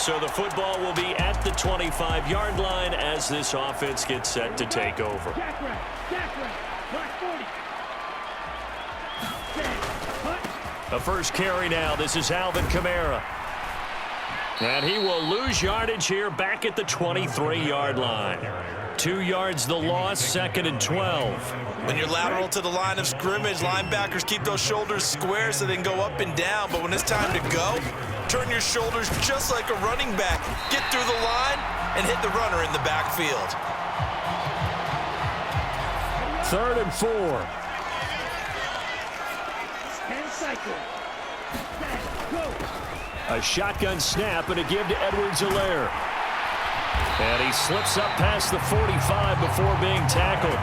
So the football will be at the 25-yard line as this offense gets set to take over. The first carry now. This is Alvin Kamara. And he will lose yardage here back at the 23-yard line. 2 yards the loss, 2nd and 12. When you're lateral to the line of scrimmage, linebackers keep those shoulders square so they can go up and down. But when it's time to go, turn your shoulders just like a running back. Get through the line and hit the runner in the backfield. 3rd and 4. A shotgun snap and a give to Edwards-Helaire. And he slips up past the 45 before being tackled.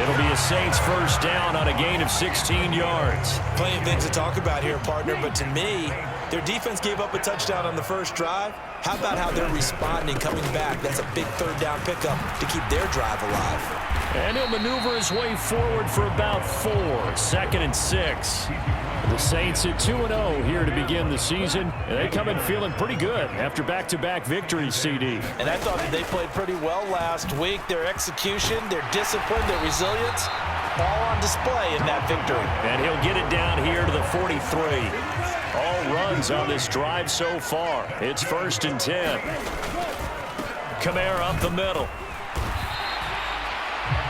It'll be a Saints first down on a gain of 16 yards. Plenty of things to talk about here, partner, but to me, their defense gave up a touchdown on the first drive. How about how they're responding, coming back? That's a big 3rd down pickup to keep their drive alive. And he'll maneuver his way forward for about 4. 2nd and 6. The Saints at 2-0 here to begin the season, and they come in feeling pretty good after back-to-back victories, CD. And I thought that they played pretty well last week. Their execution, their discipline, their resilience, all on display in that victory. And he'll get it down here to the 43. All runs on this drive so far. It's 1st and 10. Kamara up the middle.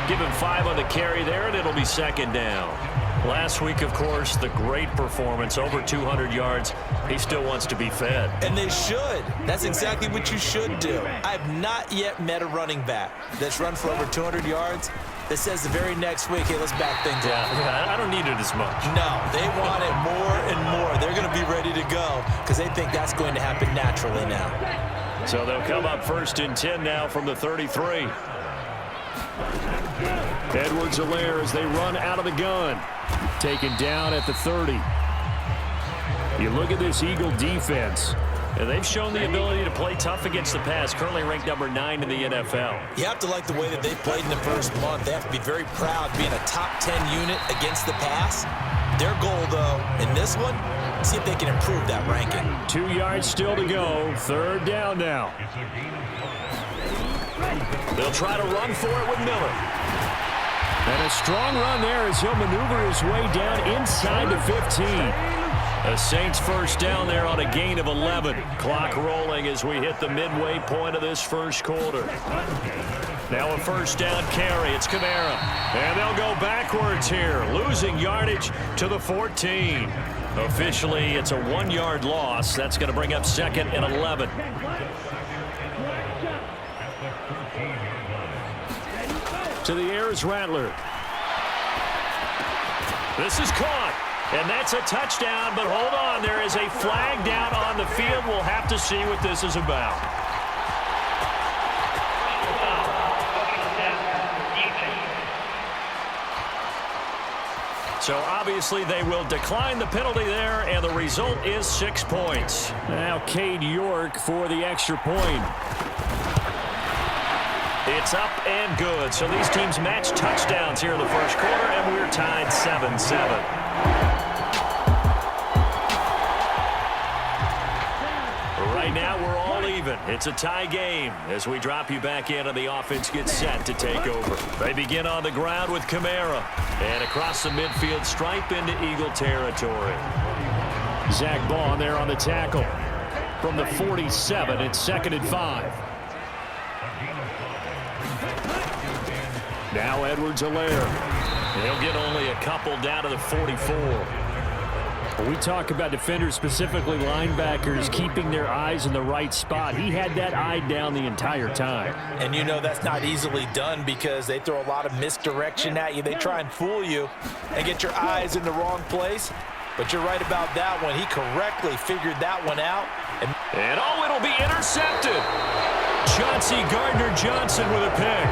Give him 5 on the carry there, and it'll be 2nd down. Last week, of course, the great performance, over 200 yards. He still wants to be fed. And they should. That's exactly what you should do. I have not yet met a running back that's run for over 200 yards that says the very next week, hey, let's back things up. I don't need it as much. No, they want it more and more. They're going to be ready to go because they think that's going to happen naturally now. So they'll come up 1st and 10 now from the 33. Edwards-Helaire as they run out of the gun. Taken down at the 30. You look at this Eagle defense, and they've shown the ability to play tough against the pass, currently ranked number 9 in the NFL. You have to like the way that they played in the first month. They have to be very proud being a top 10 unit against the pass. Their goal, though, in this one, see if they can improve that ranking. 2 yards still to go. 3rd down now. They'll try to run for it with Miller. And a strong run there as he'll maneuver his way down inside the 15. A Saints first down there on a gain of 11. Clock rolling as we hit the midway point of this first quarter. Now a first down carry. It's Kamara. And they'll go backwards here, losing yardage to the 14. Officially, it's a 1-yard loss. That's going to bring up 2nd and 11. To the air is Rattler. This is caught, and that's a touchdown, but hold on, there is a flag down on the field. We'll have to see what this is about. So obviously they will decline the penalty there, and the result is 6 points. Now Cade York for the extra point. It's up and good. So these teams match touchdowns here in the first quarter, and we're tied 7-7. Right now, we're all even. It's a tie game as we drop you back in and the offense gets set to take over. They begin on the ground with Kamara. And across the midfield stripe into Eagle territory. Zach Baugh there on the tackle. From the 47, it's 2nd and 5. Now Edwards-Helaire. He'll get only a couple down to the 44. We talk about defenders, specifically linebackers, keeping their eyes in the right spot. He had that eye down the entire time. And you know that's not easily done because they throw a lot of misdirection at you. They try and fool you and get your eyes in the wrong place. But you're right about that one. He correctly figured that one out. And oh, it'll be intercepted. Chauncey Gardner-Johnson with a pick.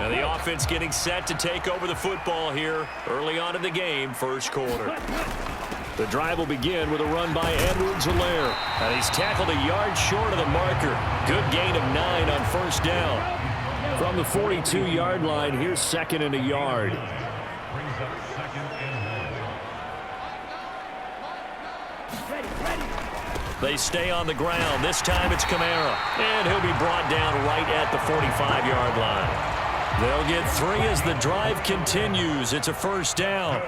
And the offense getting set to take over the football here early on in the game, first quarter. The drive will begin with a run by Edwards-Helaire. And he's tackled a yard short of the marker. Good gain of 9 on first down. From the 42-yard line, here's 2nd and a yard. They stay on the ground. This time it's Kamara. And he'll be brought down right at the 45-yard line. They'll get 3 as the drive continues. It's a first down.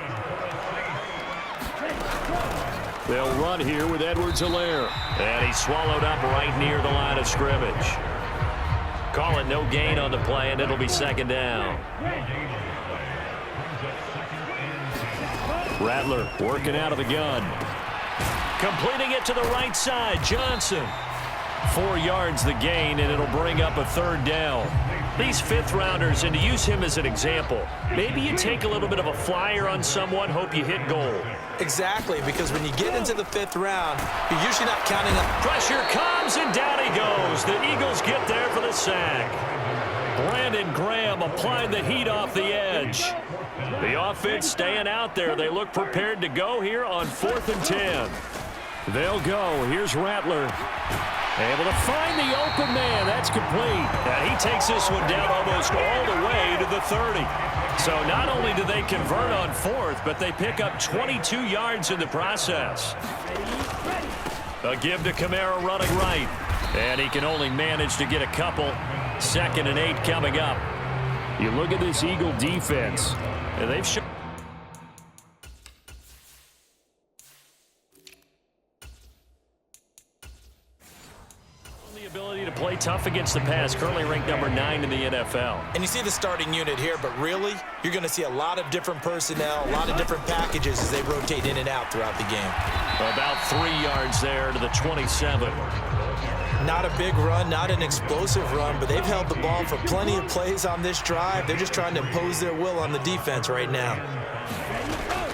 They'll run here with Edwards-Helaire. And he's swallowed up right near the line of scrimmage. Call it no gain on the play, and it'll be second down. Rattler working out of the gun. Completing it to the right side. Johnson. 4 yards the gain, and it'll bring up a third down. These fifth-rounders, and to use him as an example, maybe you take a little bit of a flyer on someone, hope you hit goal. Exactly, because when you get into the 5th round, you're usually not counting on... Pressure comes, and down he goes. The Eagles get there for the sack. Brandon Graham applying the heat off the edge. The offense staying out there. They look prepared to go here on 4th and 10. They'll go. Here's Rattler. Able to find the open man. That's complete. And he takes this one down almost all the way to the 30. So not only do they convert on 4th, but they pick up 22 yards in the process. A give to Kamara running right. And he can only manage to get a couple. 2nd and 8 coming up. You look at this Eagle defense, and they've shown the ability to play tough against the pass, currently ranked number 9 in the NFL. And you see the starting unit here, but really, you're going to see a lot of different personnel, a lot of different packages as they rotate in and out throughout the game. About 3 yards there to the 27. Not a big run, not an explosive run, but they've held the ball for plenty of plays on this drive. They're just trying to impose their will on the defense right now.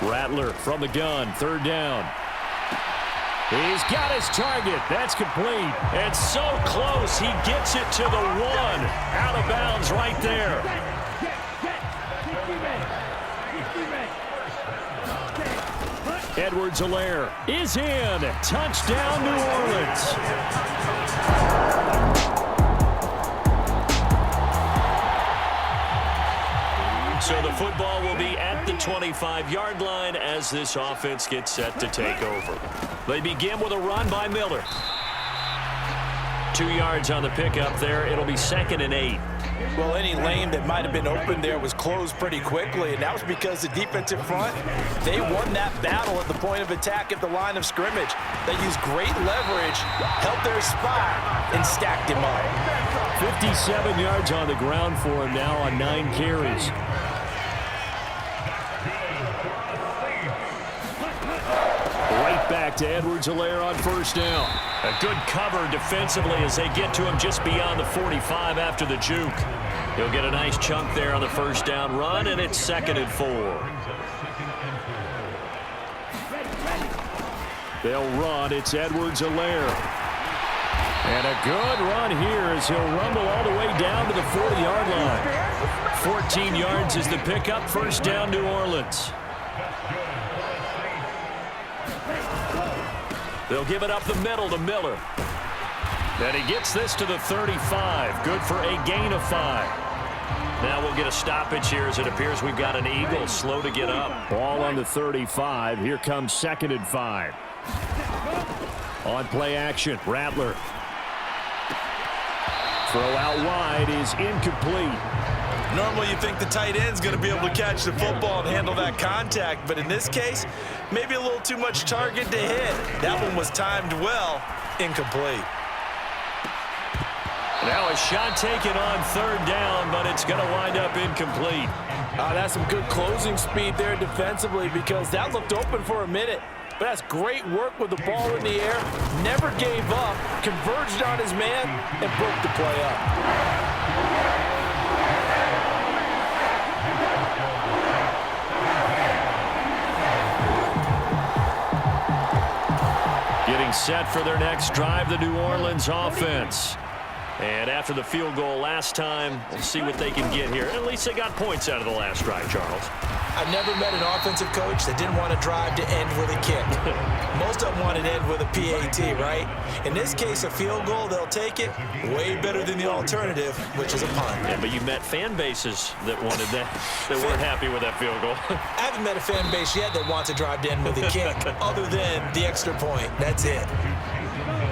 Rattler from the gun, 3rd down. He's got his target. That's complete. And so close, he gets it to the 1. Out of bounds right there. Edwards-Helaire is in. Touchdown, New Orleans. So the football will be at the 25-yard line as this offense gets set to take over. They begin with a run by Miller. 2 yards on the pickup there. It'll be 2nd and 8. Well, any lane that might have been open there was closed pretty quickly, and that was because the defensive front, they won that battle at the point of attack at the line of scrimmage. They used great leverage, held their spot, and stacked him up. 57 yards on the ground for him now on 9 carries. Right back to Edwards-Helaire on 1st down. A good cover defensively as they get to him just beyond the 45 after the juke. He'll get a nice chunk there on the 1st down run, and it's 2nd and 4. They'll run. It's Edwards-Helaire. And a good run here as he'll rumble all the way down to the 40-yard line. 14 yards is the pickup. 1st down, New Orleans. They'll give it up the middle to Miller. And he gets this to the 35. Good for a gain of 5. Now we'll get a stoppage here as it appears we've got an Eagle slow to get up. Ball on the 35. Here comes 2nd and 5. On play action, Rattler. Throw out wide is incomplete. Normally you think the tight end's going to be able to catch the football and handle that contact, but in this case, maybe a little too much target to hit. That one was timed well, incomplete. Now a shot taken on 3rd down, but it's going to wind up incomplete. That's some good closing speed there defensively because that looked open for a minute. But that's great work with the ball in the air. Never gave up, converged on his man, and broke the play up. Getting set for their next drive, the New Orleans offense. And after the field goal last time, we'll see what they can get here. At least they got points out of the last drive, Charles. I've never met an offensive coach that didn't want to drive to end with a kick. Most of them want to end with a PAT, right? In this case, a field goal, they'll take it. Way better than the alternative, which is a punt. Yeah, but you met fan bases that wanted that, that weren't happy with that field goal. I haven't met a fan base yet that wants to drive to end with a kick, other than the extra point. That's it.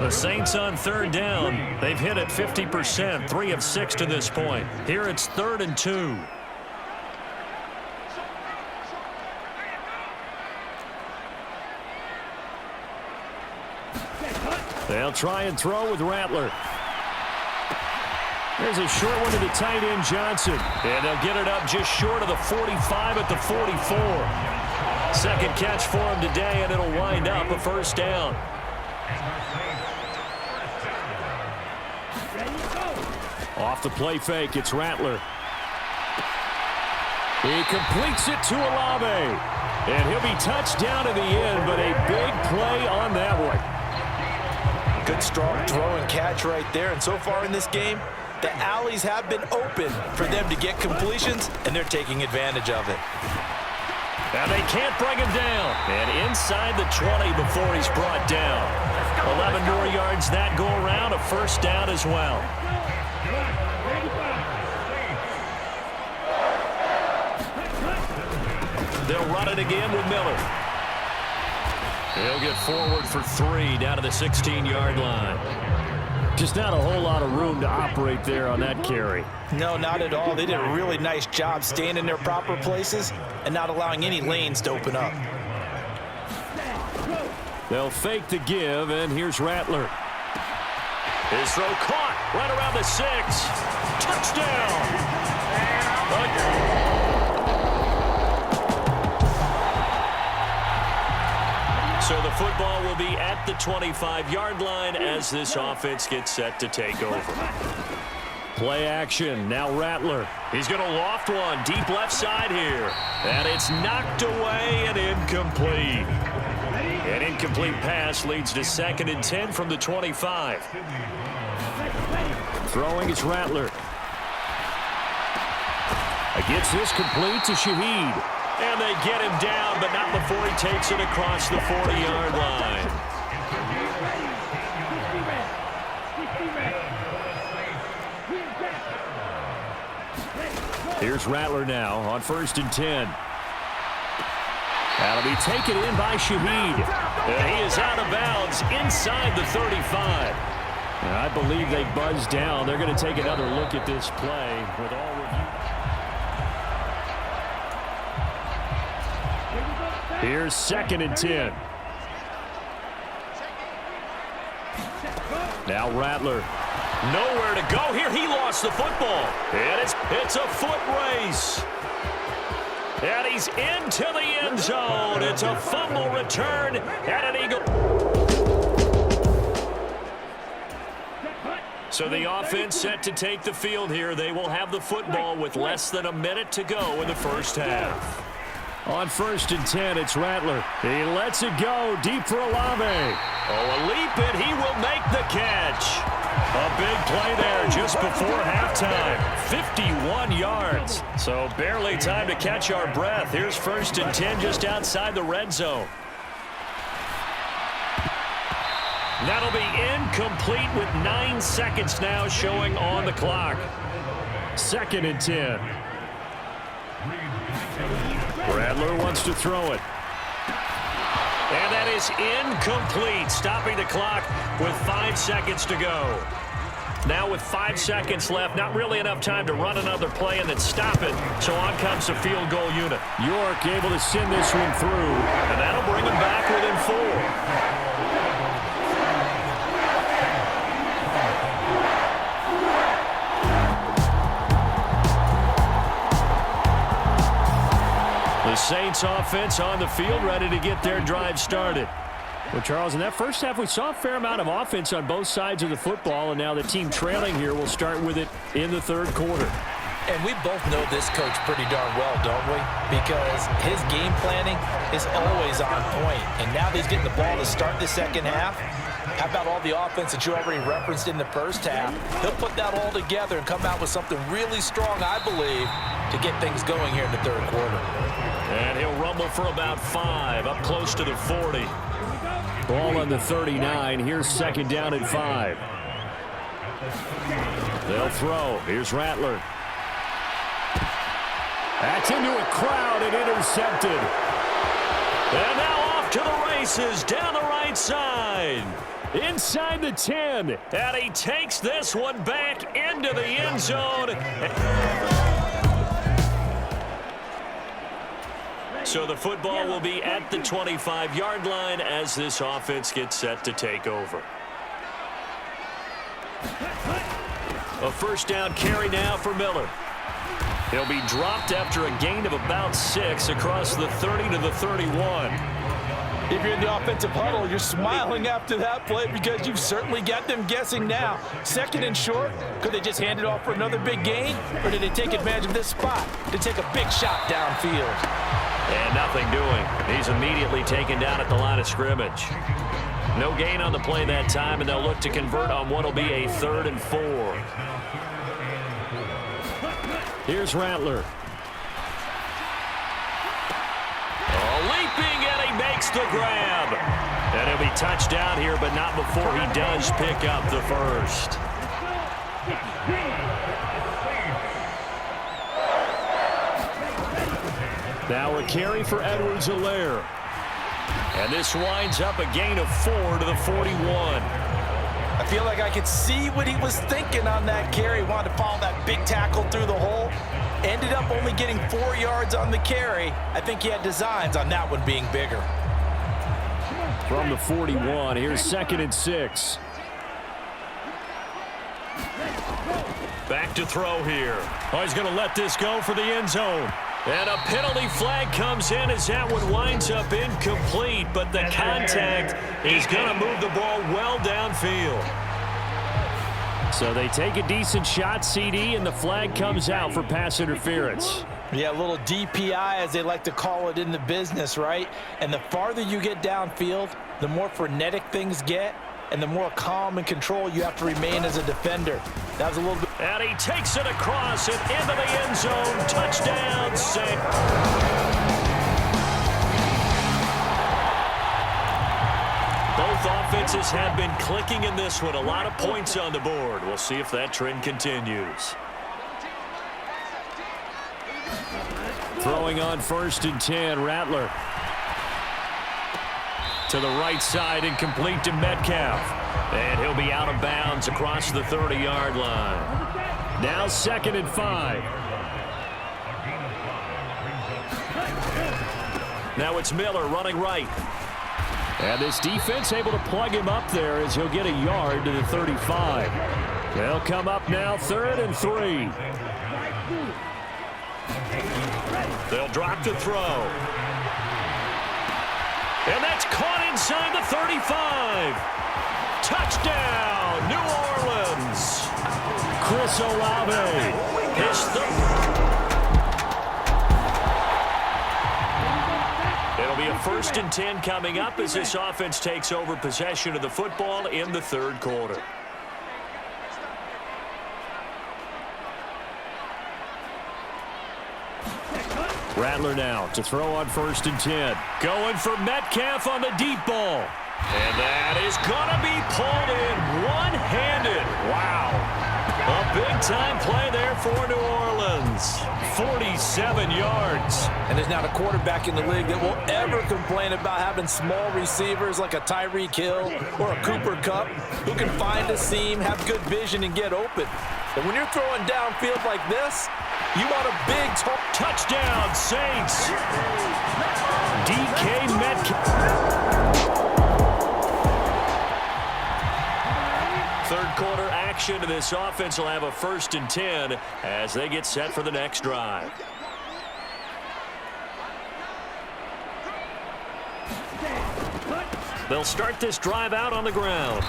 The Saints on third down. They've hit it 50%, 3 of 6 to this point. Here it's 3rd and 2. They'll try and throw with Rattler. There's a short one to the tight end, Johnson. And they'll get it up just short of the 45 at the 44. Second catch for him today, and it'll wind up a first down. Off the play fake, it's Rattler. He completes it to Olave. And he'll be touched down in the end, but a big play on that one. Good, strong throw and catch right there. And so far in this game, the alleys have been open for them to get completions, and they're taking advantage of it. And they can't bring him down. And inside the 20 before he's brought down. 11 more yards that go around, a first down as well. They'll run it again with Miller. He'll get forward for 3 down to the 16-yard line. Just not a whole lot of room to operate there on that carry. No, not at all. They did a really nice job staying in their proper places and not allowing any lanes to open up. They'll fake the give, and here's Rattler. His throw caught right around the 6. Touchdown! So the football will be at the 25-yard line as this offense gets set to take over. Play action, now Rattler. He's going to loft one deep left side here. And it's knocked away and incomplete. An incomplete pass leads to 2nd and 10 from the 25. Throwing is Rattler. Gets this complete to Shaheed. And they get him down, but not before he takes it across the 40-yard line. Here's Rattler now on 1st and 10. That'll be taken in by Shaheed. And he is out of bounds inside the 35. And I believe they buzzed down. They're going to take another look at this play with all review. Here's 2nd and 10. Now Rattler. Nowhere to go here. He lost the football. And it's a foot race. And he's into the end zone. It's a fumble return and an Eagle. So the offense set to take the field here. They will have the football with less than a minute to go in the first half. On 1st and 10, it's Rattler. He lets it go deep for Olave. Oh, a leap, and he will make the catch. A big play there just before halftime. 51 yards. So barely time to catch our breath. Here's 1st and 10 just outside the red zone. That'll be incomplete with 9 seconds now showing on the clock. 2nd and 10. Rattler wants to throw it. And that is incomplete, stopping the clock with 5 seconds to go. Now with 5 seconds left, not really enough time to run another play and then stop it. So on comes the field goal unit. York able to send this one through, and that'll bring them back within 4. The Saints offense on the field ready to get their drive started. Well, Charles, in that first half, we saw a fair amount of offense on both sides of the football, and now the team trailing here will start with it in the 3rd quarter. And we both know this coach pretty darn well, don't we? Because his game planning is always on point. And now that he's getting the ball to start the second half, how about all the offense that you already referenced in the first half? He'll put that all together and come out with something really strong, I believe, to get things going here in the 3rd quarter. And he'll rumble for about 5, up close to the 40. Ball on the 39. Here's 2nd down and 5. They'll throw. Here's Rattler. That's into a crowd and intercepted. And now off to the races down the right side. Inside the 10. And he takes this one back into the end zone. So the football will be at the 25-yard line as this offense gets set to take over. A first down carry now for Miller. He'll be dropped after a gain of about 6 across the 30 to the 31. If you're in the offensive huddle, you're smiling after that play because you've certainly got them guessing now. Second and short, could they just hand it off for another big gain? Or did they take advantage of this spot to take a big shot downfield? And nothing doing. He's immediately taken down at the line of scrimmage. No gain on the play that time, and they'll look to convert on what will be a 3rd and 4. Here's Rattler. Leaping, and he makes the grab. And he'll be touchdown here, but not before he does pick up the first. Now a carry for Edwards-Helaire. And this winds up a gain of 4 to the 41. I feel like I could see what he was thinking on that carry. He wanted to follow that big tackle through the hole. Ended up only getting 4 yards on the carry. I think he had designs on that one being bigger. From the 41, here's 2nd and 6. Back to throw here. Oh, he's going to let this go for the end zone. And a penalty flag comes in as that one winds up incomplete, but the contact is going to move the ball well downfield. So they take a decent shot, CD, and the flag comes out for pass interference. Yeah, a little DPI, as they like to call it in the business, right? And the farther you get downfield, the more frenetic things get, and the more calm and control you have to remain as a defender. That was a little bit. And he takes it across and into the end zone. Touchdown, Saint. Both offenses have been clicking in this one. A lot of points on the board. We'll see if that trend continues. Throwing on 1st and 10, Rattler. To the right side and complete to Metcalf. And he'll be out of bounds across the 30-yard line. Now 2nd and 5. Now it's Miller running right. And this defense able to plug him up there as he'll get a yard to the 35. They'll come up now 3rd and 3. They'll drop the throw. And that's caught inside the 35. Touchdown, New Orleans. Chris Olave. It'll be a 1st and 10 coming up as this offense takes over possession of the football in the 3rd quarter. Rattler now to throw on 1st and 10. Going for Metcalf on the deep ball. And that is going to be pulled in one-handed. Wow. A big-time play there for New Orleans. 47 yards. And there's not a quarterback in the league that will ever complain about having small receivers like a Tyreek Hill or a Cooper Kupp who can find a seam, have good vision, and get open. But when you're throwing downfield like this, you want a big touchdown, Saints. DK Metcalf. 3rd quarter action to this offense will have a 1st and 10 as they get set for the next drive. They'll start this drive out on the ground.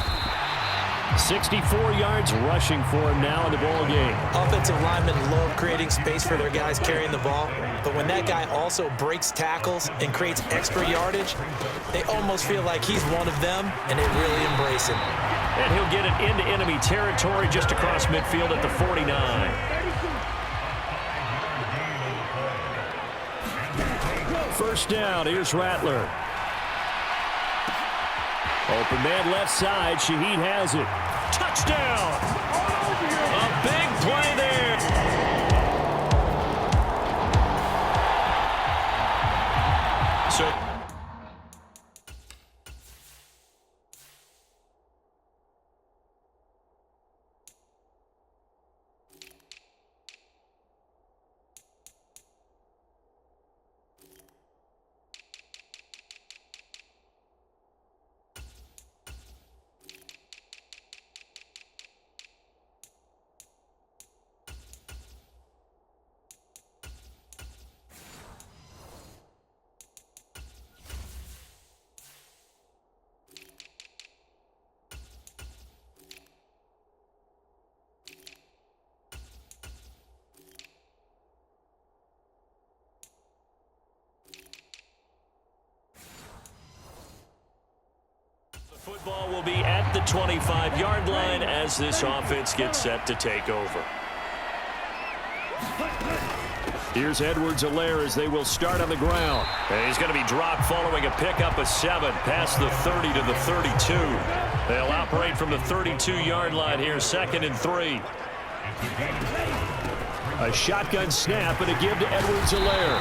64 yards rushing for him now in the ball game. Offensive linemen love creating space for their guys carrying the ball, but when that guy also breaks tackles and creates extra yardage, they almost feel like he's one of them, and they really embrace him. And he'll get it into enemy territory just across midfield at the 49. First down, here's Rattler. Open man left side, Shaheed has it. Touchdown! A big play there. So Football will be at the 25-yard line as this offense gets set to take over. Here's Edwards-Helaire as they will start on the ground. And he's going to be dropped following a pickup of 7 past the 30 to the 32. They'll operate from the 32-yard line here, 2nd and 3. A shotgun snap and a give to Edwards-Helaire.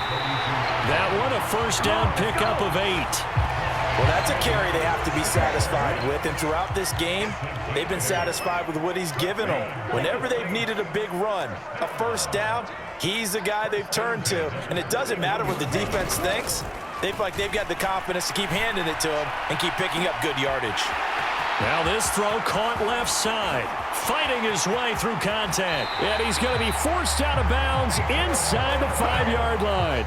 That one, a first down pickup of 8. Well, that's a carry they have to be satisfied with, and throughout this game, they've been satisfied with what he's given them. Whenever they've needed a big run, a first down, he's the guy they've turned to, and it doesn't matter what the defense thinks. They feel like they've got the confidence to keep handing it to him and keep picking up good yardage. Now this throw caught left side, fighting his way through contact, and he's going to be forced out of bounds inside the 5-yard line.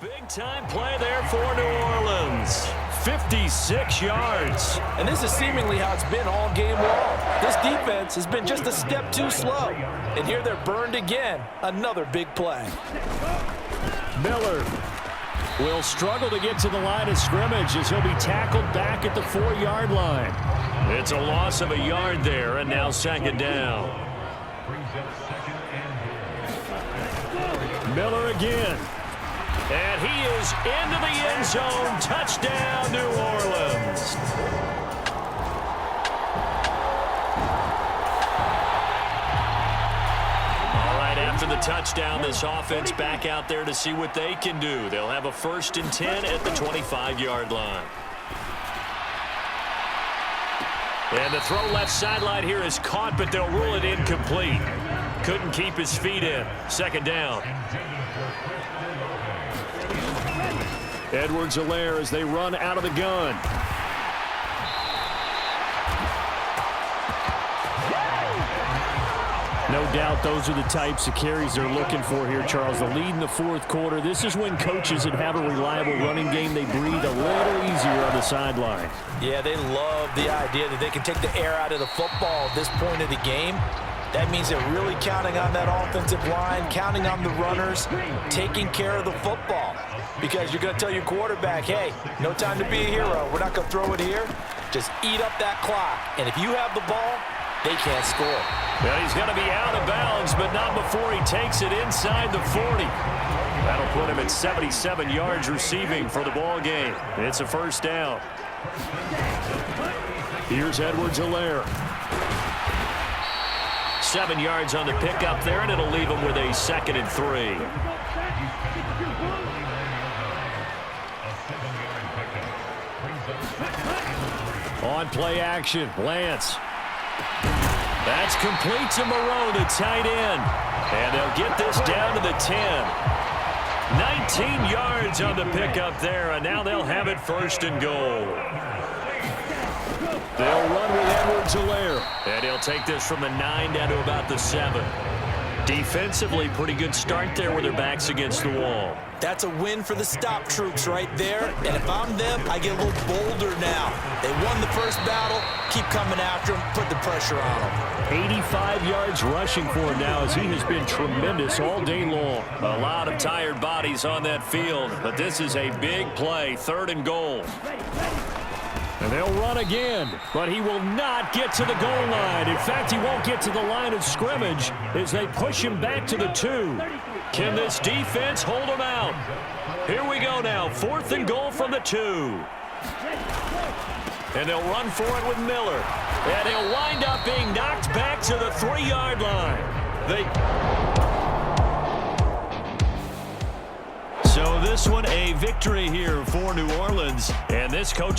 Big-time play there for New Orleans. 56 yards. And this is seemingly how it's been all game long. This defense has been just a step too slow. And here they're burned again. Another big play. Miller will struggle to get to the line of scrimmage as he'll be tackled back at the 4-yard line. It's a loss of a yard there, and now 2nd down. Miller again. And he is into the end zone. Touchdown, New Orleans. All right, after the touchdown, this offense back out there to see what they can do. They'll have a 1st and 10 at the 25-yard line. And the throw left sideline here is caught, but they'll rule it incomplete. Couldn't keep his feet in. 2nd down. Edwards-Helaire as they run out of the gun. No doubt those are the types of carries they're looking for here, Charles. The lead in the 4th quarter. This is when coaches that have a reliable running game, they breathe a little easier on the sideline. Yeah, they love the idea that they can take the air out of the football at this point of the game. That means they're really counting on that offensive line, counting on the runners, taking care of the football. Because you're going to tell your quarterback, hey, no time to be a hero. We're not going to throw it here. Just eat up that clock. And if you have the ball, they can't score. Well, he's going to be out of bounds, but not before he takes it inside the 40. That'll put him at 77 yards receiving for the ball game. It's a 1st down. Here's Edwards-Helaire. 7 yards on the pickup there, and it'll leave him with a 2nd and 3. On play action, Lance. That's complete to Moreau, the tight end. And they'll get this down to the 10. 19 yards on the pickup there, and now they'll have it 1st and goal. They'll run with Edwards-Helaire. And he'll take this from the 9 down to about the 7. Defensively, pretty good start there with their backs against the wall. That's a win for the stop troops right there. And if I'm them, I get a little bolder now. They won the first battle. Keep coming after them. Put the pressure on them. 85 yards rushing for him now as he has been tremendous all day long. A lot of tired bodies on that field, but this is a big play. 3rd and goal. And they'll run again, but he will not get to the goal line. In fact, he won't get to the line of scrimmage as they push him back to the 2. Can this defense hold him out? Here we go now, 4th and goal from the 2. And they'll run for it with Miller. And he'll wind up being knocked back to the 3-yard line. So this one a victory here for New Orleans. And this coach